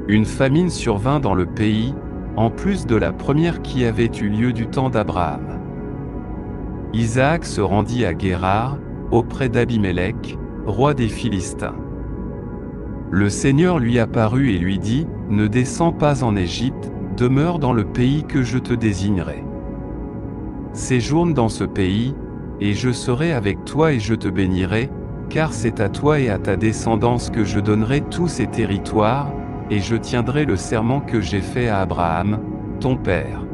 Une famine survint dans le pays, en plus de la première qui avait eu lieu du temps d'Abraham. Isaac se rendit à Guérar, auprès d'Abimélec, roi des Philistins. Le Seigneur lui apparut et lui dit, « Ne descends pas en Égypte, demeure dans le pays que je te désignerai. Séjourne dans ce pays, et je serai avec toi et je te bénirai, car c'est à toi et à ta descendance que je donnerai tous ces territoires, et je tiendrai le serment que j'ai fait à Abraham, ton père.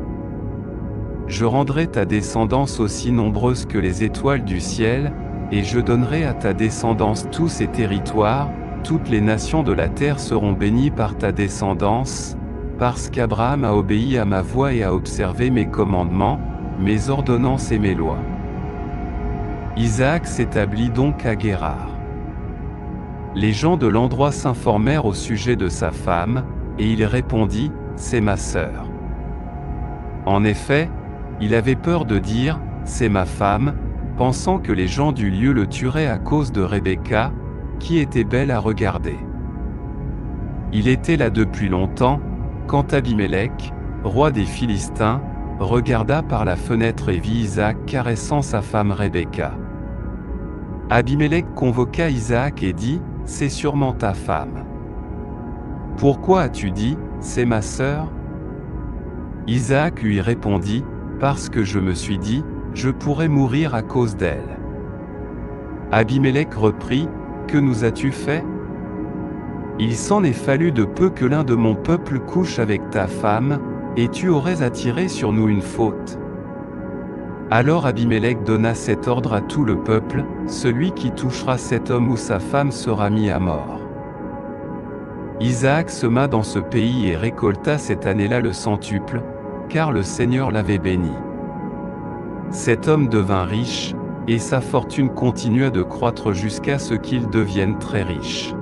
Je rendrai ta descendance aussi nombreuse que les étoiles du ciel, et je donnerai à ta descendance tous ces territoires, toutes les nations de la terre seront bénies par ta descendance, parce qu'Abraham a obéi à ma voix et a observé mes commandements, mes ordonnances et mes lois. » Isaac s'établit donc à Guérar. Les gens de l'endroit s'informèrent au sujet de sa femme, et il répondit, « C'est ma sœur. » En effet, il avait peur de dire, « C'est ma femme », pensant que les gens du lieu le tueraient à cause de Rebecca, qui était belle à regarder. Il était là depuis longtemps, quand Abimélec, roi des Philistins, regarda par la fenêtre et vit Isaac caressant sa femme Rebecca. Abimélec convoqua Isaac et dit, « C'est sûrement ta femme. Pourquoi as-tu dit, c'est ma sœur » Isaac lui répondit, « Parce que je me suis dit, je pourrais mourir à cause d'elle. » Abimélec reprit, « Que nous as-tu fait ? Il s'en est fallu de peu que l'un de mon peuple couche avec ta femme, et tu aurais attiré sur nous une faute. » Alors Abimélec donna cet ordre à tout le peuple, « Celui qui touchera cet homme ou sa femme sera mis à mort. » Isaac sema dans ce pays et récolta cette année-là le centuple, car le Seigneur l'avait béni. Cet homme devint riche, et sa fortune continua de croître jusqu'à ce qu'il devienne très riche.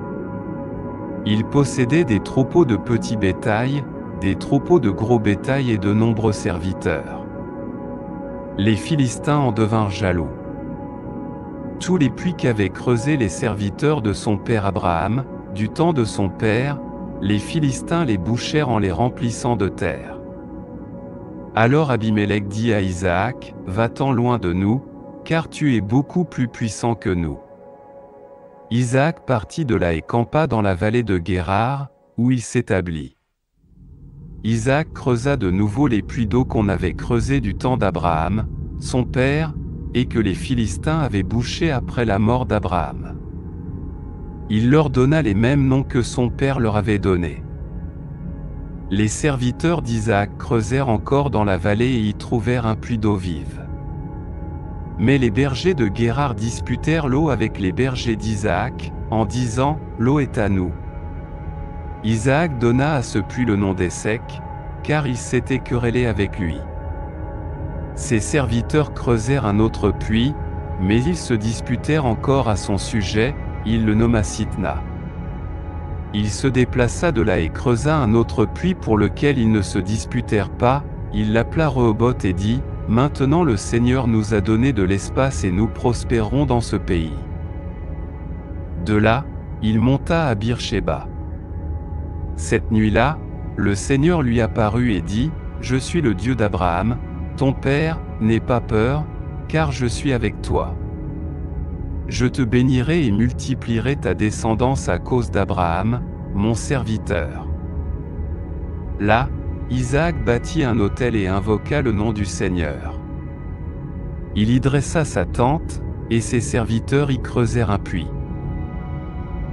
Il possédait des troupeaux de petits bétail, des troupeaux de gros bétail et de nombreux serviteurs. Les Philistins en devinrent jaloux. Tous les puits qu'avaient creusés les serviteurs de son père Abraham, du temps de son père, les Philistins les bouchèrent en les remplissant de terre. Alors Abimélec dit à Isaac, « Va-t'en loin de nous, car tu es beaucoup plus puissant que nous. » Isaac partit de là et campa dans la vallée de Guérar, où il s'établit. Isaac creusa de nouveau les puits d'eau qu'on avait creusés du temps d'Abraham, son père, et que les Philistins avaient bouchés après la mort d'Abraham. Il leur donna les mêmes noms que son père leur avait donnés. Les serviteurs d'Isaac creusèrent encore dans la vallée et y trouvèrent un puits d'eau vive. Mais les bergers de Guérar disputèrent l'eau avec les bergers d'Isaac, en disant, « L'eau est à nous. » Isaac donna à ce puits le nom d'Essek, car ils s'étaient querellés avec lui. Ses serviteurs creusèrent un autre puits, mais ils se disputèrent encore à son sujet, il le nomma Sitna. Il se déplaça de là et creusa un autre puits pour lequel ils ne se disputèrent pas, il l'appela Rehoboth et dit, « Maintenant le Seigneur nous a donné de l'espace et nous prospérons dans ce pays. » De là, il monta à Beer-Shéba. Cette nuit-là, le Seigneur lui apparut et dit, « Je suis le Dieu d'Abraham, ton père, n'aie pas peur, car je suis avec toi. Je te bénirai et multiplierai ta descendance à cause d'Abraham, mon serviteur. » Là, Isaac bâtit un autel et invoqua le nom du Seigneur. Il y dressa sa tente, et ses serviteurs y creusèrent un puits.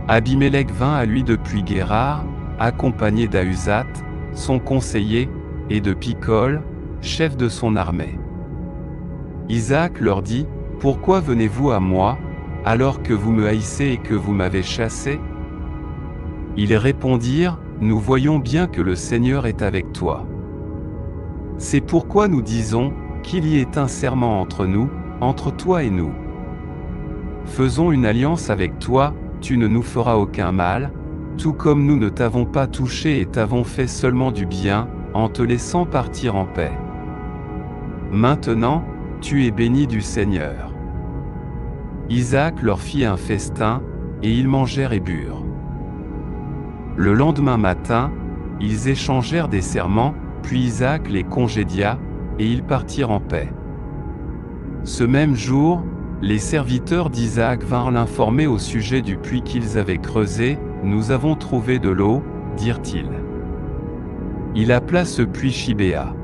Abimélec vint à lui depuis Guérar, accompagné d'Ahuzat, son conseiller, et de Picol, chef de son armée. Isaac leur dit, « Pourquoi venez-vous à moi, alors que vous me haïssez et que vous m'avez chassé ?» Ils répondirent, « Nous voyons bien que le Seigneur est avec toi. C'est pourquoi nous disons, qu'il y ait un serment entre nous, entre toi et nous. Faisons une alliance avec toi, tu ne nous feras aucun mal, tout comme nous ne t'avons pas touché et t'avons fait seulement du bien, en te laissant partir en paix. Maintenant, tu es béni du Seigneur. » Isaac leur fit un festin, et ils mangèrent et burent. Le lendemain matin, Ils échangèrent des serments, puis Isaac les congédia, et ils partirent en paix. Ce même jour, les serviteurs d'Isaac vinrent l'informer au sujet du puits qu'ils avaient creusé. « Nous avons trouvé de l'eau, dirent-ils. » Il appela ce puits Shibéa.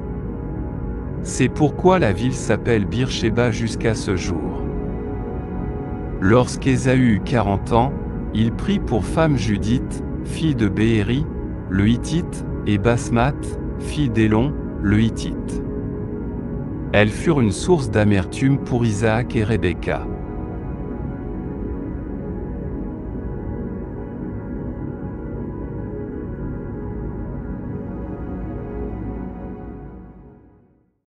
C'est pourquoi la ville s'appelle Beer-Shéba jusqu'à ce jour. Lorsqu'Ésaü eut 40 ans, il prit pour femme Judith, fille de Béhéri, le Hittite, et Basmath, fille d'Élon, le Hittite. Elles furent une source d'amertume pour Isaac et Rebecca.